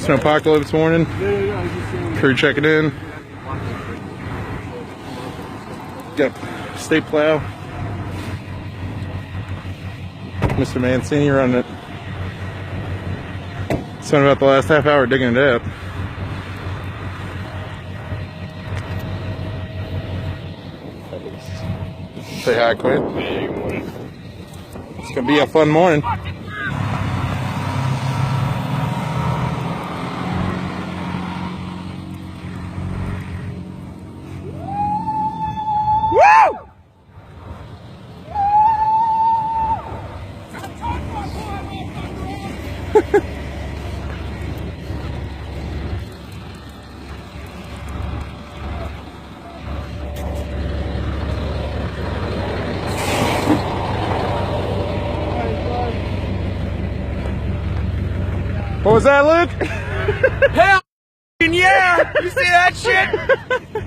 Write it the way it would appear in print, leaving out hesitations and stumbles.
Snowpocalypse morning. Crew checking in. Yep. State plow. Mr. Mancini running it. Spent about the last half hour digging it up. Say hi, Quinn. It's gonna be a fun morning. Woo! What was that, Luke? Hell yeah! You see that shit?